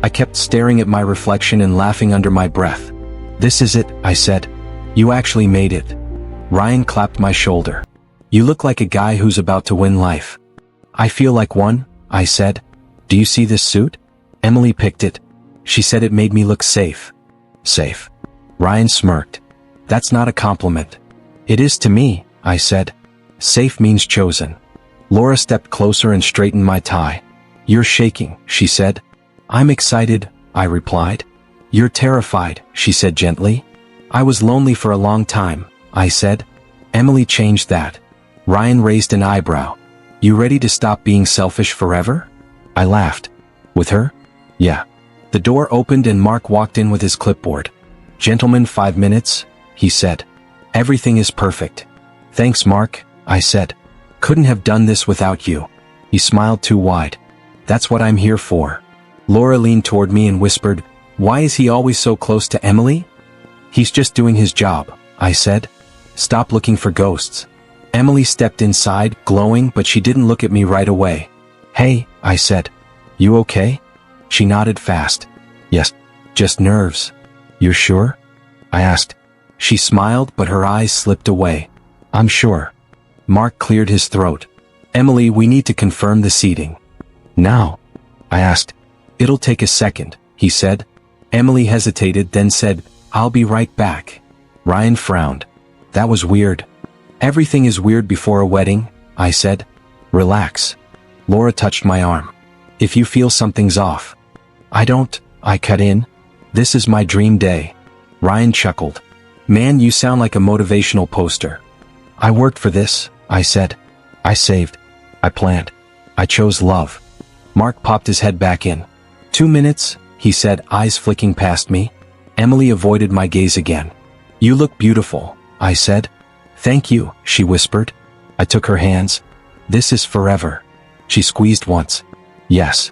I kept staring at my reflection and laughing under my breath. "This is it," I said. "You actually made it." Ryan clapped my shoulder. "You look like a guy who's about to win life." "I feel like one," I said. "Do you see this suit?" Emily picked it. She said it made me look safe. Safe. Ryan smirked. "That's not a compliment." "It is to me," I said. "Safe means chosen." Laura stepped closer and straightened my tie. "You're shaking," she said. "I'm excited," I replied. "You're terrified," she said gently. "I was lonely for a long time," I said. Emily changed that. Ryan raised an eyebrow. "You ready to stop being selfish forever?" I laughed. "With her?" "Yeah." The door opened and Mark walked in with his clipboard. "Gentlemen, 5 minutes," he said. "Everything is perfect." "Thanks, Mark," I said. "Couldn't have done this without you." He smiled too wide. "That's what I'm here for." Laura leaned toward me and whispered, "Why is he always so close to Emily?" "He's just doing his job," I said. "Stop looking for ghosts." Emily stepped inside, glowing, but she didn't look at me right away. "Hey," I said. "You okay?" She nodded fast. "Yes. Just nerves." "You're sure?" I asked. She smiled, but her eyes slipped away. "I'm sure." Mark cleared his throat. "Emily, we need to confirm the seating." "Now?" I asked. "It'll take a second," he said. Emily hesitated, then said, "I'll be right back." Ryan frowned. "That was weird." "Everything is weird before a wedding," I said. "Relax." Laura touched my arm. "If you feel something's off." "I don't," I cut in. "This is my dream day." Ryan chuckled. "Man, you sound like a motivational poster." "I worked for this," I said. "I saved. I planned. I chose love." Mark popped his head back in. 2 minutes, he said, eyes flicking past me. Emily avoided my gaze again. "You look beautiful," I said. "Thank you," she whispered. I took her hands. "This is forever." She squeezed once. "Yes."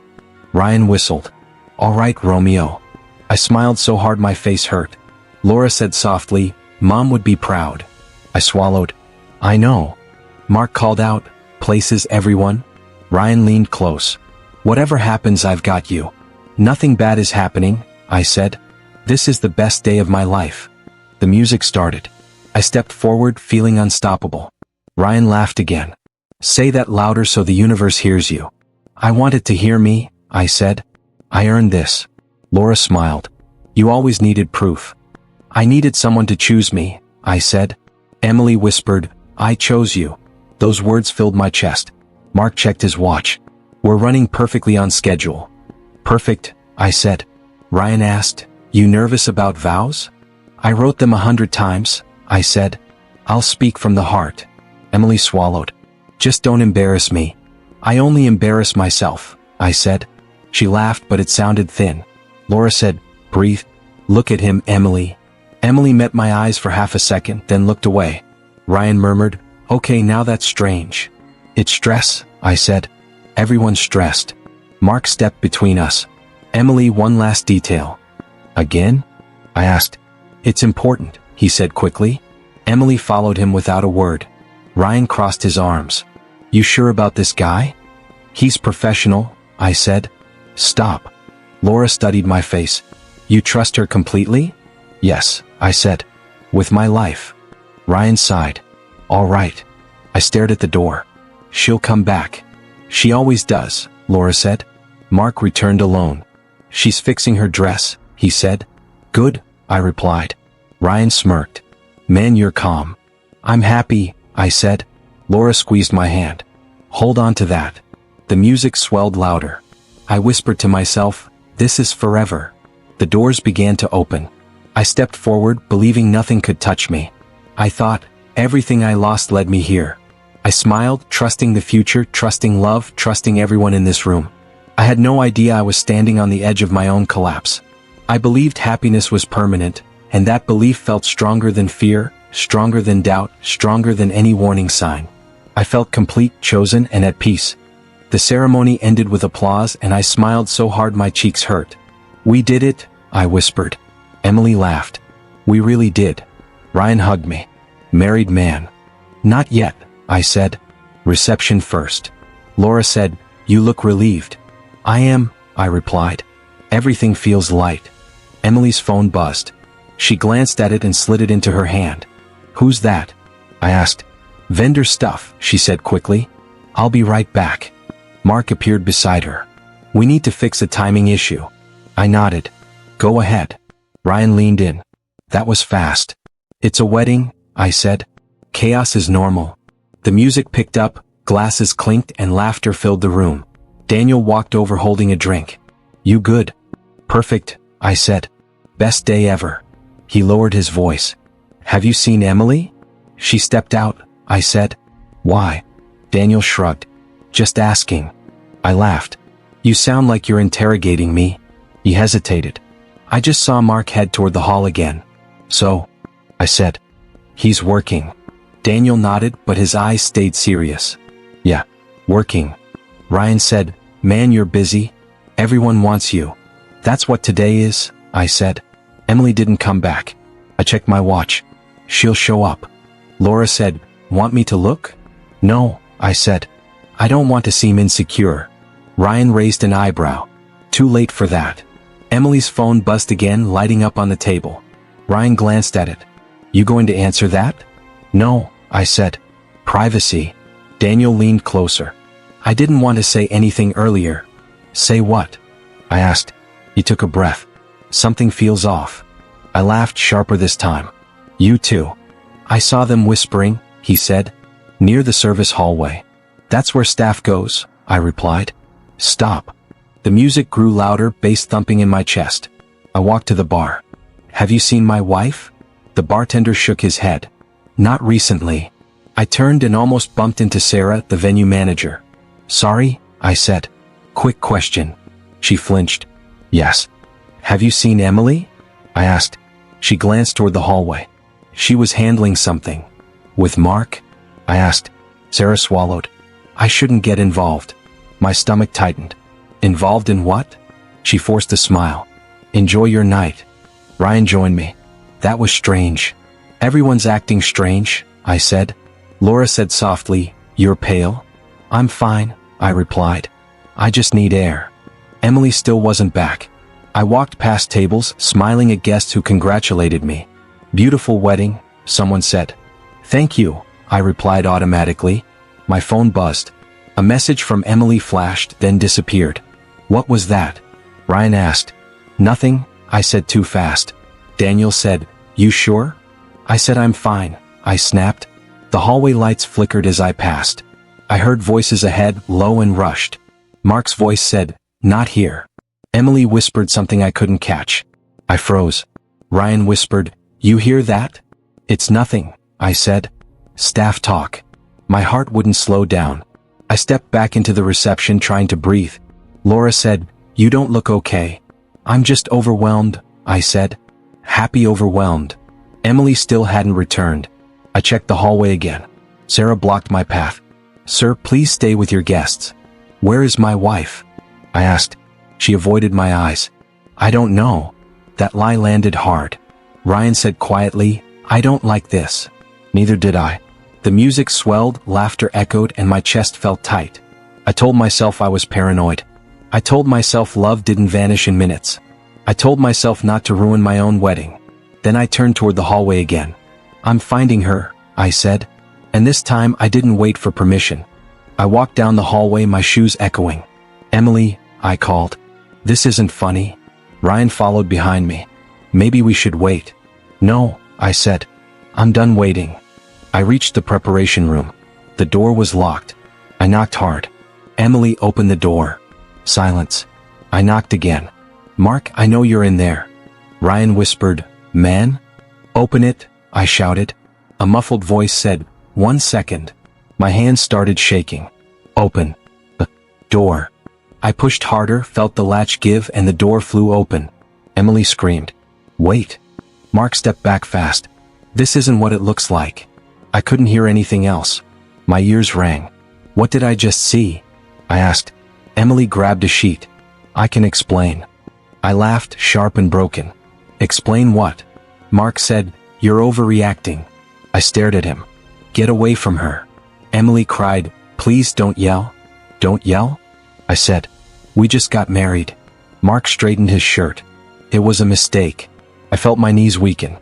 Ryan whistled. "All right, Romeo." I smiled so hard my face hurt. Laura said softly, "Mom would be proud." I swallowed. "I know." Mark called out, "Places, everyone." Ryan leaned close. "Whatever happens, I've got you." "Nothing bad is happening," I said. "This is the best day of my life." The music started. I stepped forward, feeling unstoppable. Ryan laughed again. "Say that louder so the universe hears you." "I want it to hear me," I said. "I earned this." Laura smiled. "You always needed proof." "I needed someone to choose me," I said. Emily whispered, "I chose you." Those words filled my chest. Mark checked his watch. "We're running perfectly on schedule." "Perfect," I said. Ryan asked, "You nervous about vows?" "I wrote them 100 times," I said. "I'll speak from the heart." Emily swallowed. "Just don't embarrass me." "I only embarrass myself," I said. She laughed, but it sounded thin. Laura said, "Breathe. Look at him, Emily." Emily met my eyes for half a second, then looked away. Ryan murmured, "Okay, now that's strange." "It's stress," I said. "Everyone's stressed." Mark stepped between us. "Emily, one last detail." "Again?" I asked. "It's important," he said quickly. Emily followed him without a word. Ryan crossed his arms. "You sure about this guy?" "He's professional," I said. "Stop." Laura studied my face. "You trust her completely?" "Yes," I said. "With my life." Ryan sighed. "All right." I stared at the door. "She'll come back." "She always does," Laura said. Mark returned alone. "She's fixing her dress," he said. "Good," I replied. Ryan smirked. "Man, you're calm." "I'm happy," I said. Laura squeezed my hand. "Hold on to that." The music swelled louder. I whispered to myself, "This is forever." The doors began to open. I stepped forward, believing nothing could touch me. I thought, everything I lost led me here. I smiled, trusting the future, trusting love, trusting everyone in this room. I had no idea I was standing on the edge of my own collapse. I believed happiness was permanent, and that belief felt stronger than fear, stronger than doubt, stronger than any warning sign. I felt complete, chosen, and at peace. The ceremony ended with applause, and I smiled so hard my cheeks hurt. "We did it," I whispered. Emily laughed. "We really did." Ryan hugged me. "Married man." "Not yet," I said. "Reception first." Laura said, "You look relieved." "I am," I replied. Everything feels light. Emily's phone buzzed. She glanced at it and slid it into her hand. Who's that? I asked. Vendor stuff, she said quickly. I'll be right back. Mark appeared beside her. We need to fix a timing issue. I nodded. Go ahead. Ryan leaned in. That was fast. It's a wedding, I said. Chaos is normal. The music picked up, glasses clinked and laughter filled the room. Daniel walked over holding a drink. You good? Perfect, I said. Best day ever. He lowered his voice. Have you seen Emily? She stepped out, I said. Why? Daniel shrugged. Just asking. I laughed. You sound like you're interrogating me. He hesitated. I just saw Mark head toward the hall again. So? I said. He's working. Daniel nodded, but his eyes stayed serious. Yeah, working. Ryan said, Man, you're busy. Everyone wants you. That's what today is, I said. Emily didn't come back. I checked my watch. She'll show up. Laura said, Want me to look? No, I said. I don't want to seem insecure. Ryan raised an eyebrow. Too late for that. Emily's phone buzzed again, lighting up on the table. Ryan glanced at it. You going to answer that? No, I said. Privacy. Daniel leaned closer. I didn't want to say anything earlier. Say what? I asked. He took a breath. Something feels off. I laughed sharper this time. You too. I saw them whispering, he said, near the service hallway. That's where staff goes, I replied. Stop. The music grew louder, bass thumping in my chest. I walked to the bar. Have you seen my wife? The bartender shook his head. Not recently. I turned and almost bumped into Sarah, the venue manager. Sorry, I said. Quick question. She flinched. Yes. Have you seen Emily? I asked. She glanced toward the hallway. She was handling something. With Mark? I asked. Sarah swallowed. I shouldn't get involved. My stomach tightened. Involved in what? She forced a smile. Enjoy your night. Ryan joined me. That was strange. Everyone's acting strange, I said. Laura said softly, You're pale? I'm fine, I replied. I just need air. Emily still wasn't back. I walked past tables, smiling at guests who congratulated me. Beautiful wedding, someone said. Thank you, I replied automatically. My phone buzzed. A message from Emily flashed, then disappeared. What was that? Ryan asked. Nothing, I said too fast. Daniel said, You sure? I said I'm fine, I snapped. The hallway lights flickered as I passed. I heard voices ahead, low and rushed. Mark's voice said, Not here. Emily whispered something I couldn't catch. I froze. Ryan whispered, You hear that? It's nothing, I said. Staff talk. My heart wouldn't slow down. I stepped back into the reception trying to breathe. Laura said, You don't look okay. I'm just overwhelmed, I said. Happy overwhelmed. Emily still hadn't returned. I checked the hallway again. Sarah blocked my path. Sir, please stay with your guests. Where is my wife? I asked. She avoided my eyes. I don't know. That lie landed hard. Ryan said quietly, I don't like this. Neither did I. The music swelled, laughter echoed, and my chest felt tight. I told myself I was paranoid. I told myself love didn't vanish in minutes. I told myself not to ruin my own wedding. Then I turned toward the hallway again. I'm finding her, I said. And this time I didn't wait for permission. I walked down the hallway, my shoes echoing. Emily, I called. This isn't funny. Ryan followed behind me. Maybe we should wait. No, I said. I'm done waiting. I reached the preparation room. The door was locked. I knocked hard. Emily opened the door. Silence. I knocked again. Mark, I know you're in there. Ryan whispered, Man? Open it, I shouted. A muffled voice said, 1 second. My hands started shaking. Open. The door. I pushed harder, felt the latch give, and the door flew open. Emily screamed. Wait. Mark stepped back fast. This isn't what it looks like. I couldn't hear anything else. My ears rang. What did I just see? I asked. Emily grabbed a sheet. I can explain. I laughed, sharp and broken. Explain what? Mark said, You're overreacting. I stared at him. Get away from her. Emily cried, Please don't yell. Don't yell? I said. We just got married. Mark straightened his shirt. It was a mistake. I felt my knees weaken.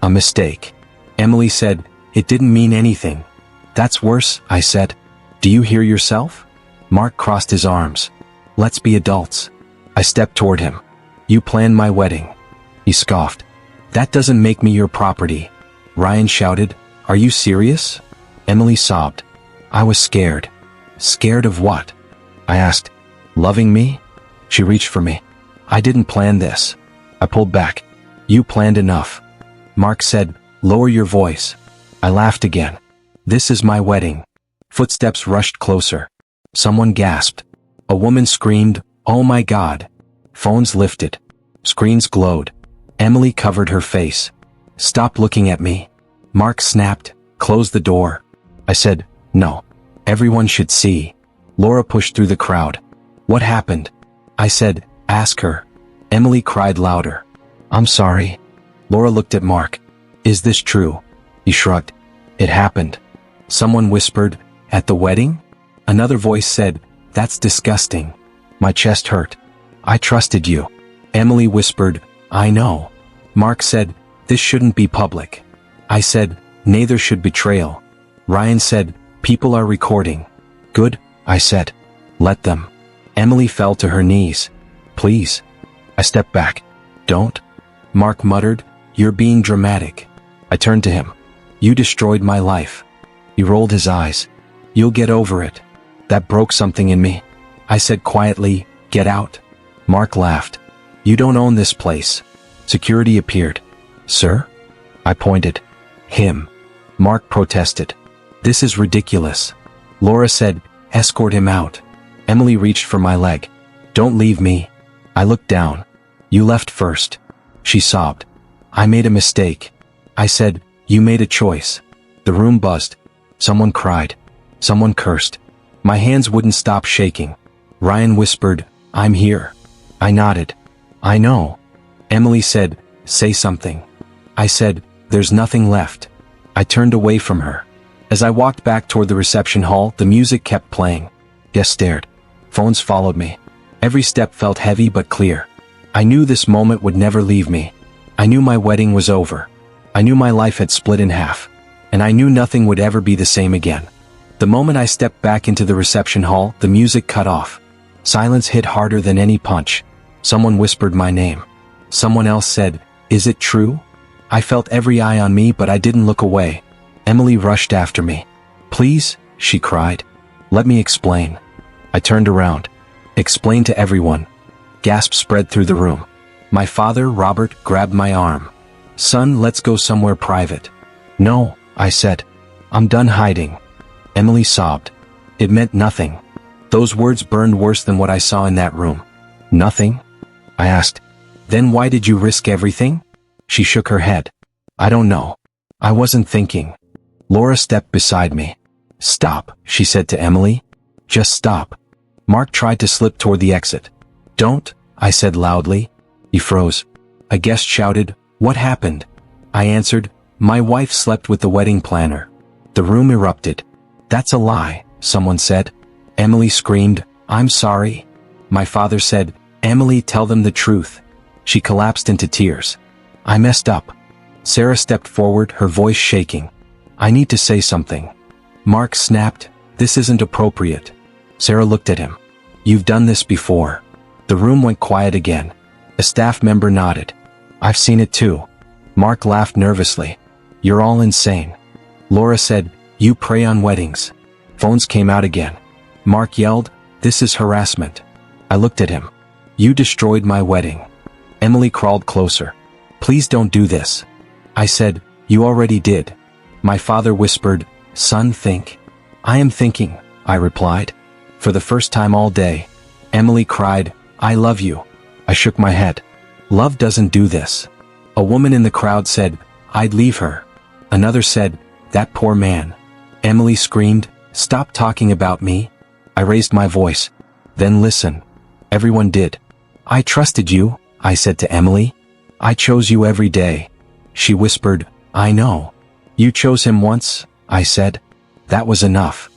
A mistake. Emily said, it didn't mean anything. That's worse, I said. Do you hear yourself? Mark crossed his arms. Let's be adults. I stepped toward him. You planned my wedding. He scoffed. That doesn't make me your property. Ryan shouted, are you serious? Emily sobbed. I was scared. Scared of what? I asked. Loving me? She reached for me. I didn't plan this. I pulled back. You planned enough. Mark said, lower your voice. I laughed again. This is my wedding. Footsteps rushed closer. Someone gasped. A woman screamed, oh my God. Phones lifted. Screens glowed. Emily covered her face. Stop looking at me. Mark snapped, close the door. I said, no. Everyone should see. Laura pushed through the crowd. What happened? I said, ask her. Emily cried louder. I'm sorry. Laura looked at Mark. Is this true? He shrugged. It happened. Someone whispered, at the wedding? Another voice said, that's disgusting. My chest hurt. I trusted you. Emily whispered, I know. Mark said, this shouldn't be public. I said, neither should betrayal. Ryan said, people are recording. Good, I said. Let them. Emily fell to her knees. Please. I stepped back. Don't. Mark muttered, you're being dramatic. I turned to him. You destroyed my life. He rolled his eyes. You'll get over it. That broke something in me. I said quietly, get out. Mark laughed. You don't own this place. Security appeared. Sir? I pointed. Him. Mark protested. This is ridiculous. Laura said, escort him out. Emily reached for my leg. Don't leave me. I looked down. You left first. She sobbed. I made a mistake. I said, you made a choice. The room buzzed. Someone cried. Someone cursed. My hands wouldn't stop shaking. Ryan whispered, I'm here. I nodded. I know. Emily said, say something. I said, there's nothing left. I turned away from her. As I walked back toward the reception hall, the music kept playing. Guests stared. Phones followed me. Every step felt heavy but clear. I knew this moment would never leave me. I knew my wedding was over. I knew my life had split in half. And I knew nothing would ever be the same again. The moment I stepped back into the reception hall, the music cut off. Silence hit harder than any punch. Someone whispered my name. Someone else said, is it true? I felt every eye on me, but I didn't look away. Emily rushed after me. Please, she cried. Let me explain. I turned around. Explain to everyone. Gasps spread through the room. My father, Robert, grabbed my arm. Son, let's go somewhere private. No, I said. I'm done hiding. Emily sobbed. It meant nothing. Those words burned worse than what I saw in that room. Nothing? I asked. Then why did you risk everything? She shook her head. I don't know. I wasn't thinking. Laura stepped beside me. Stop, she said to Emily. Just stop. Mark tried to slip toward the exit. Don't, I said loudly. He froze. A guest shouted, what happened? I answered, my wife slept with the wedding planner. The room erupted. That's a lie, someone said. Emily screamed, I'm sorry. My father said, Emily, tell them the truth. She collapsed into tears. I messed up. Sarah stepped forward, her voice shaking. I need to say something. Mark snapped, this isn't appropriate. Sarah looked at him. You've done this before. The room went quiet again. A staff member nodded. I've seen it too. Mark laughed nervously. You're all insane. Laura said, you prey on weddings. Phones came out again. Mark yelled, this is harassment. I looked at him. You destroyed my wedding. Emily crawled closer. Please don't do this. I said, you already did. My father whispered, son, think. I am thinking, I replied. For the first time all day. Emily cried, I love you. I shook my head. Love doesn't do this. A woman in the crowd said, I'd leave her. Another said, that poor man. Emily screamed, stop talking about me. I raised my voice. Then listen. Everyone did. I trusted you, I said to Emily. I chose you every day. She whispered, I know. You chose him once, I said. That was enough.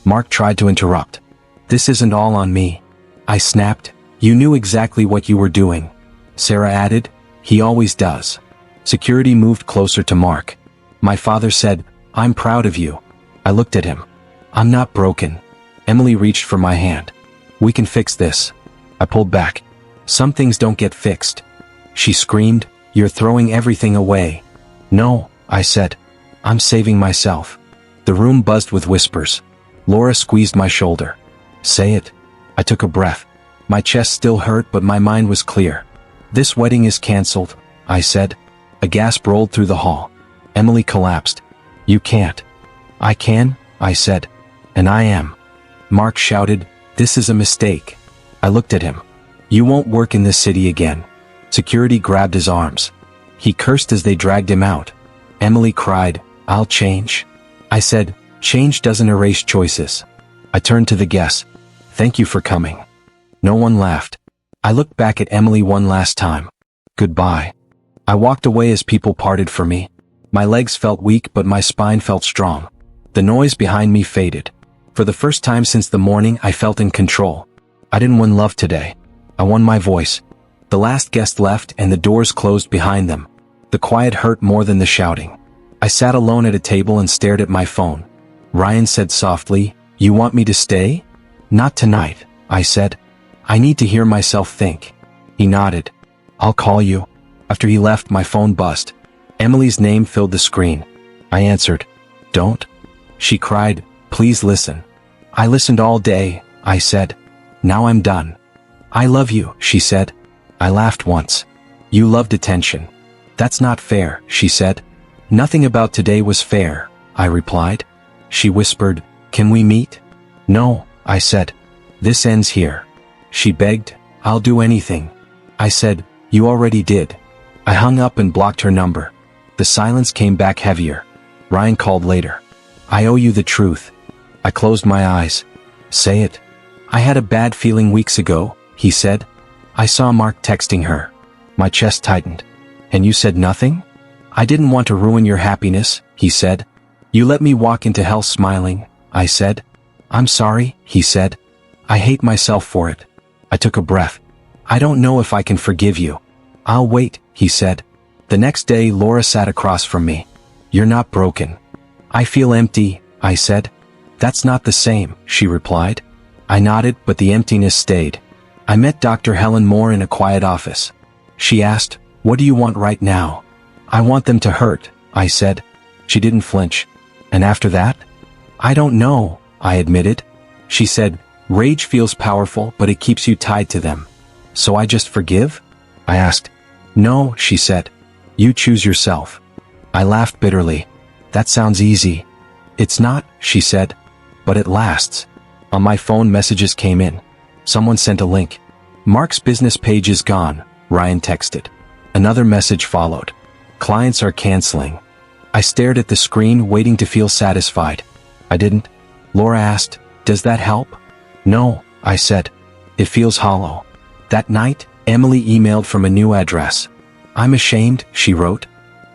Mark tried to interrupt. This isn't all on me. I snapped, You knew exactly what you were doing. Sarah added. He always does. Security moved closer to Mark. My father said, I'm proud of you. I looked at him. I'm not broken. Emily reached for my hand. We can fix this. I pulled back. Some things don't get fixed. She screamed, You're throwing everything away. No, I said. I'm saving myself. The room buzzed with whispers. Laura squeezed my shoulder. Say it. I took a breath. My chest still hurt, but my mind was clear. This wedding is cancelled, I said. A gasp rolled through the hall. Emily collapsed. You can't. I can, I said. And I am. Mark shouted, This is a mistake. I looked at him. You won't work in this city again. Security grabbed his arms. He cursed as they dragged him out. Emily cried, I'll change. I said, Change doesn't erase choices. I turned to the guests. Thank you for coming. No one laughed. I looked back at Emily one last time. Goodbye. I walked away as people parted for me. My legs felt weak, but my spine felt strong. The noise behind me faded. For the first time since the morning, I felt in control. I didn't win love today. I won my voice. The last guest left and the doors closed behind them. The quiet hurt more than the shouting. I sat alone at a table and stared at my phone. Ryan said softly, You want me to stay? Not tonight, I said. I need to hear myself think. He nodded. I'll call you. After he left, my phone buzzed. Emily's name filled the screen. I answered. Don't. She cried, Please listen. I listened all day, I said. Now I'm done. I love you, she said. I laughed once. You loved attention. That's not fair, she said. Nothing about today was fair, I replied. She whispered, Can we meet? No, I said. This ends here. She begged, I'll do anything. I said, You already did. I hung up and blocked her number. The silence came back heavier. Ryan called later. I owe you the truth. I closed my eyes. Say it. I had a bad feeling weeks ago, he said. I saw Mark texting her. My chest tightened. And you said nothing? I didn't want to ruin your happiness, he said. You let me walk into hell smiling, I said. I'm sorry, he said. I hate myself for it. I took a breath. I don't know if I can forgive you. I'll wait, he said. The next day, Laura sat across from me. You're not broken. I feel empty, I said. That's not the same, she replied. I nodded, but the emptiness stayed. I met Dr. Helen Moore in a quiet office. She asked, What do you want right now? I want them to hurt, I said. She didn't flinch. And after that? I don't know, I admitted. She said, Rage feels powerful, but it keeps you tied to them. So I just forgive? I asked. No, she said. You choose yourself. I laughed bitterly. That sounds easy. It's not, she said. But it lasts. On my phone, messages came in. Someone sent a link. Mark's business page is gone, Ryan texted. Another message followed. Clients are canceling. I stared at the screen, waiting to feel satisfied. I didn't. Laura asked, Does that help? No, I said. It feels hollow. That night, Emily emailed from a new address. I'm ashamed, she wrote.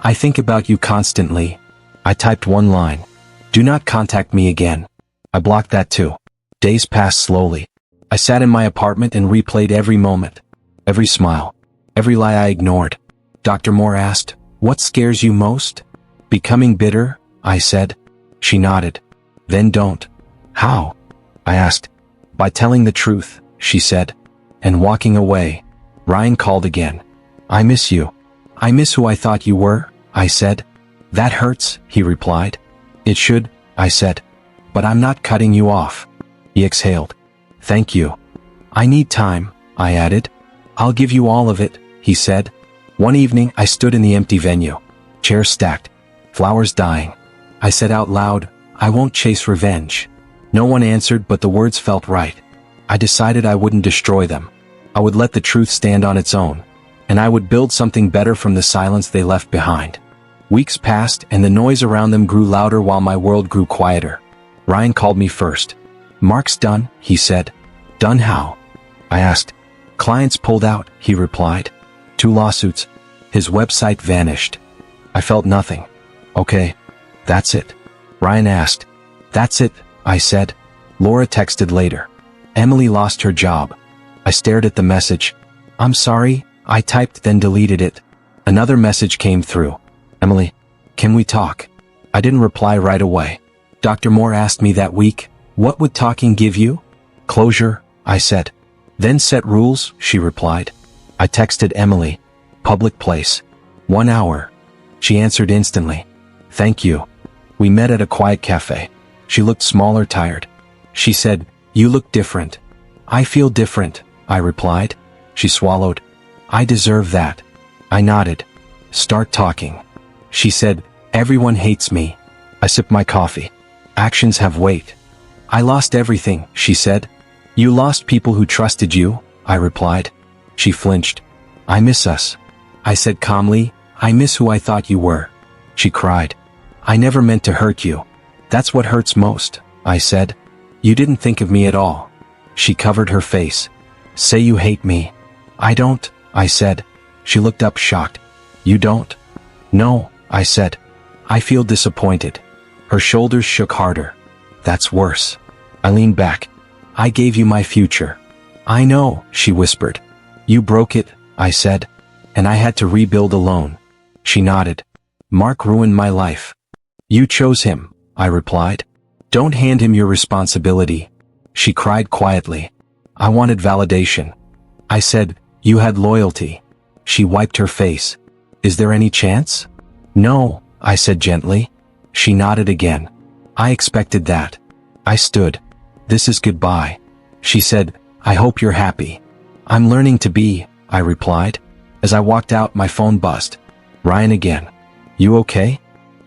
I think about you constantly. I typed one line. Do not contact me again. I blocked that too. Days passed slowly. I sat in my apartment and replayed every moment. Every smile. Every lie I ignored. Dr. Moore asked, What scares you most? Becoming bitter, I said. She nodded. Then don't. How? I asked. By telling the truth, she said. And walking away. Ryan called again. I miss you. I miss who I thought you were, I said. That hurts, he replied. It should, I said. But I'm not cutting you off. He exhaled. Thank you. I need time, I added. I'll give you all of it, he said. One evening, I stood in the empty venue. Chairs stacked. Flowers dying. I said out loud, I won't chase revenge. No one answered, but the words felt right. I decided I wouldn't destroy them. I would let the truth stand on its own. And I would build something better from the silence they left behind. Weeks passed, and the noise around them grew louder while my world grew quieter. Ryan called me first. Mark's done, he said. Done how? I asked. Clients pulled out, he replied. 2 lawsuits. His website vanished. I felt nothing. Okay. That's it. Ryan asked. That's it, I said. Laura texted later. Emily lost her job. I stared at the message. I'm sorry, I typed then deleted it. Another message came through. Emily, can we talk? I didn't reply right away. Dr. Moore asked me that week, what would talking give you? Closure, I said. Then set rules, she replied. I texted Emily. Public place. 1 hour. She answered instantly. Thank you. We met at a quiet cafe. She looked small or tired. She said, you look different. I feel different, I replied. She swallowed. I deserve that. I nodded. Start talking. She said, everyone hates me. I sipped my coffee. Actions have weight. I lost everything, she said. You lost people who trusted you, I replied. She flinched. I miss us. I said calmly, I miss who I thought you were. She cried. I never meant to hurt you. That's what hurts most, I said. You didn't think of me at all. She covered her face. Say you hate me. I don't, I said. She looked up shocked. You don't? No, I said. I feel disappointed. Her shoulders shook harder. That's worse. I leaned back. I gave you my future. I know, she whispered. You broke it, I said. And I had to rebuild alone. She nodded. Mark ruined my life. You chose him, I replied. Don't hand him your responsibility. She cried quietly. I wanted validation. I said, you had loyalty. She wiped her face. Is there any chance? No, I said gently. She nodded again. I expected that. I stood. This is goodbye. She said, I hope you're happy. I'm learning to be, I replied. As I walked out, my phone buzzed. Ryan again. You okay?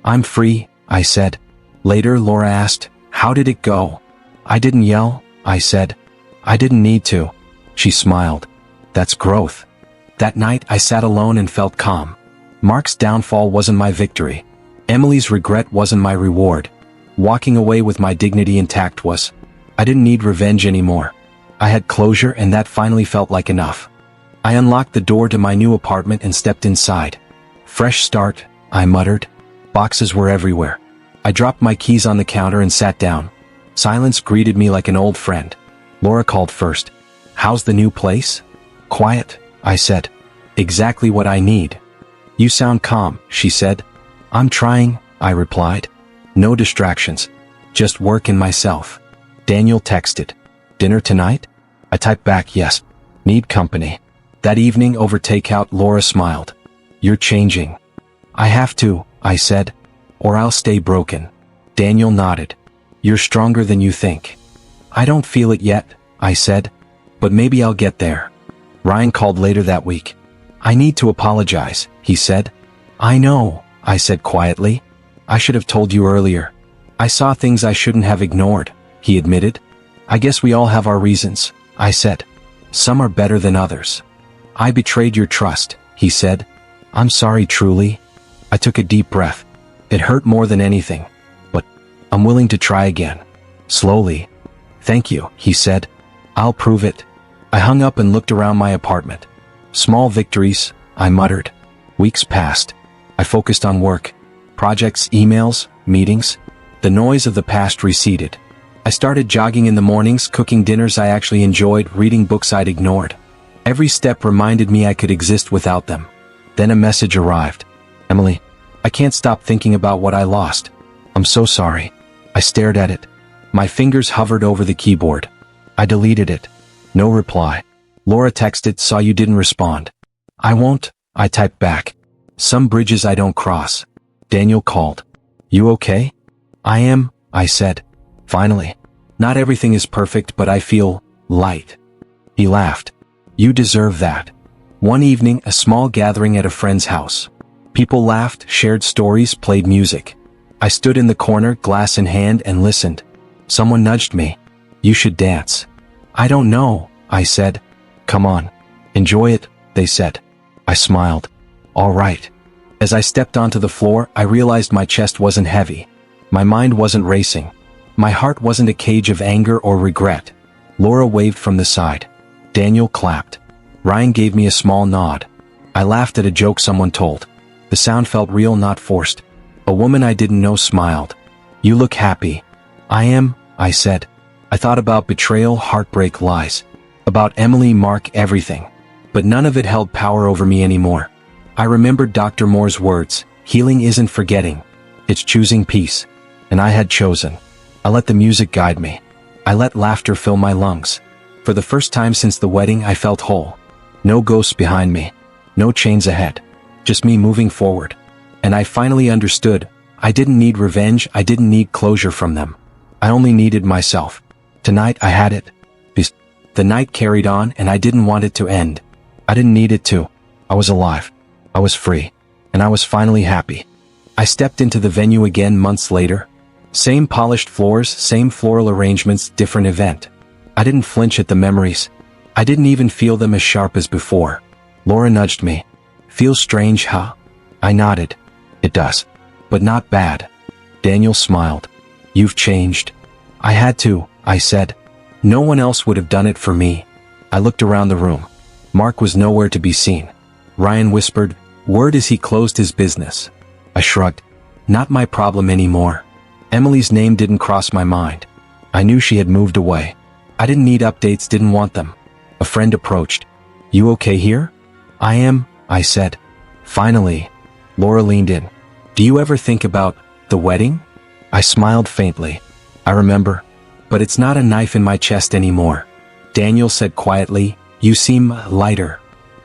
I'm free, I said. Later, Laura asked, how did it go? I didn't yell, I said. I didn't need to. She smiled. That's growth. That night, I sat alone and felt calm. Mark's downfall wasn't my victory. Emily's regret wasn't my reward. Walking away with my dignity intact was. I didn't need revenge anymore. I had closure, and that finally felt like enough. I unlocked the door to my new apartment and stepped inside. Fresh start, I muttered. Boxes were everywhere. I dropped my keys on the counter and sat down. Silence greeted me like an old friend. Laura called first. How's the new place? Quiet, I said. Exactly what I need. You sound calm, she said. I'm trying, I replied. No distractions. Just work and myself. Daniel texted. Dinner tonight? I typed back yes. Need company. That evening over takeout, Laura smiled. You're changing. I have to, I said. Or I'll stay broken. Daniel nodded. You're stronger than you think. I don't feel it yet, I said. But maybe I'll get there. Ryan called later that week. I need to apologize, he said. I know, I said quietly. I should have told you earlier. I saw things I shouldn't have ignored, he admitted. I guess we all have our reasons, I said. Some are better than others. I betrayed your trust, he said. I'm sorry truly. I took a deep breath. It hurt more than anything. But I'm willing to try again. Slowly. Thank you, he said. I'll prove it. I hung up and looked around my apartment. Small victories, I muttered. Weeks passed. I focused on work. Projects, emails, meetings. The noise of the past receded. I started jogging in the mornings, cooking dinners I actually enjoyed, reading books I'd ignored. Every step reminded me I could exist without them. Then a message arrived. Emily, I can't stop thinking about what I lost. I'm so sorry. I stared at it. My fingers hovered over the keyboard. I deleted it. No reply. Laura texted, saw you didn't respond. I won't, I typed back. Some bridges I don't cross. Daniel called. You okay? I am, I said. Finally. Not everything is perfect, but I feel light. He laughed. You deserve that. One evening, a small gathering at a friend's house. People laughed, shared stories, played music. I stood in the corner, glass in hand, and listened. Someone nudged me. You should dance. I don't know, I said. Come on. Enjoy it, they said. I smiled. All right. As I stepped onto the floor, I realized my chest wasn't heavy. My mind wasn't racing. My heart wasn't a cage of anger or regret. Laura waved from the side. Daniel clapped. Ryan gave me a small nod. I laughed at a joke someone told. The sound felt real, not forced. A woman I didn't know smiled. You look happy. I am, I said. I thought about betrayal, heartbreak, lies. About Emily, Mark, everything. But none of it held power over me anymore. I remembered Dr. Moore's words, healing isn't forgetting. It's choosing peace. And I had chosen. I let the music guide me. I let laughter fill my lungs. For the first time since the wedding, I felt whole. No ghosts behind me. No chains ahead. Just me moving forward. And I finally understood. I didn't need revenge. I didn't need closure from them. I only needed myself. Tonight I had it. The night carried on and I didn't want it to end. I didn't need it to. I was alive. I was free. And I was finally happy. I stepped into the venue again months later. Same polished floors, same floral arrangements, different event. I didn't flinch at the memories. I didn't even feel them as sharp as before. Laura nudged me. Feels strange, huh? I nodded. It does. But not bad. Daniel smiled. You've changed. I had to, I said. No one else would have done it for me. I looked around the room. Mark was nowhere to be seen. Ryan whispered, word is he closed his business. I shrugged. Not my problem anymore. Emily's name didn't cross my mind. I knew she had moved away. I didn't need updates, didn't want them. A friend approached. You okay here? I am, I said. Finally. Laura leaned in. Do you ever think about the wedding? I smiled faintly. I remember. But it's not a knife in my chest anymore. Daniel said quietly, you seem lighter.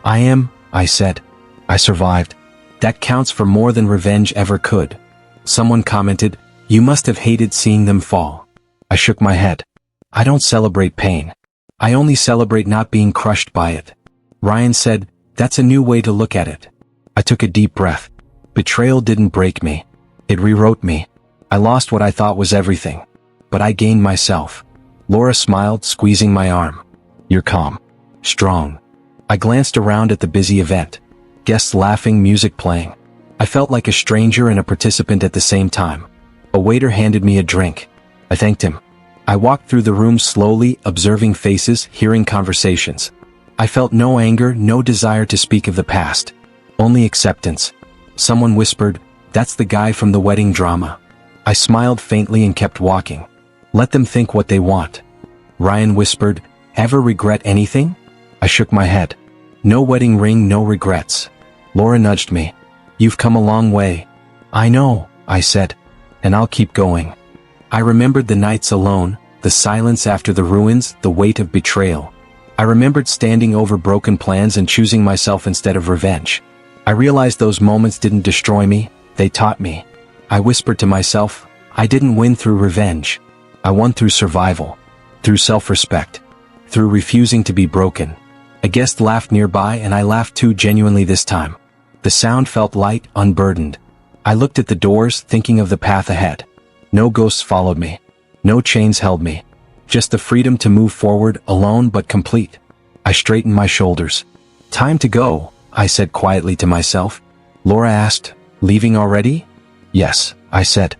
I am, I said. I survived. That counts for more than revenge ever could. Someone commented, you must have hated seeing them fall. I shook my head. I don't celebrate pain. I only celebrate not being crushed by it. Ryan said, that's a new way to look at it. I took a deep breath. Betrayal didn't break me. It rewrote me. I lost what I thought was everything. But I gained myself. Laura smiled, squeezing my arm. You're calm. Strong. I glanced around at the busy event. Guests laughing, music playing. I felt like a stranger and a participant at the same time. A waiter handed me a drink. I thanked him. I walked through the room slowly, observing faces, hearing conversations. I felt no anger, no desire to speak of the past. Only acceptance. Someone whispered, that's the guy from the wedding drama. I smiled faintly and kept walking. Let them think what they want. Ryan whispered, ever regret anything? I shook my head. No wedding ring, no regrets. Laura nudged me. You've come a long way. I know, I said. And I'll keep going. I remembered the nights alone, the silence after the ruins, the weight of betrayal. I remembered standing over broken plans and choosing myself instead of revenge. I realized those moments didn't destroy me, they taught me. I whispered to myself, I didn't win through revenge. I won through survival, through self-respect, through refusing to be broken. A guest laughed nearby and I laughed too, genuinely this time. The sound felt light, unburdened. I looked at the doors, thinking of the path ahead. No ghosts followed me. No chains held me. Just the freedom to move forward, alone but complete. I straightened my shoulders. Time to go, I said quietly to myself. Laura asked, leaving already? Yes, I said.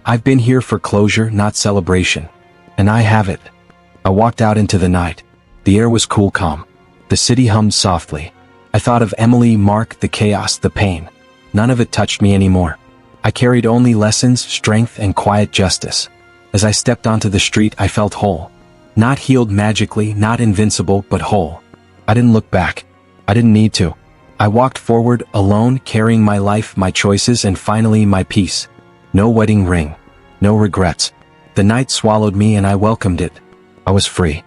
I've been here for closure, not celebration. And I have it. I walked out into the night. The air was cool, calm. The city hummed softly. I thought of Emily, Mark, the chaos, the pain. None of it touched me anymore. I carried only lessons, strength, and quiet justice. As I stepped onto the street, I felt whole. Not healed magically, not invincible, but whole. I didn't look back. I didn't need to. I walked forward, alone, carrying my life, my choices, and finally my peace. No wedding ring. No regrets. The night swallowed me and I welcomed it. I was free.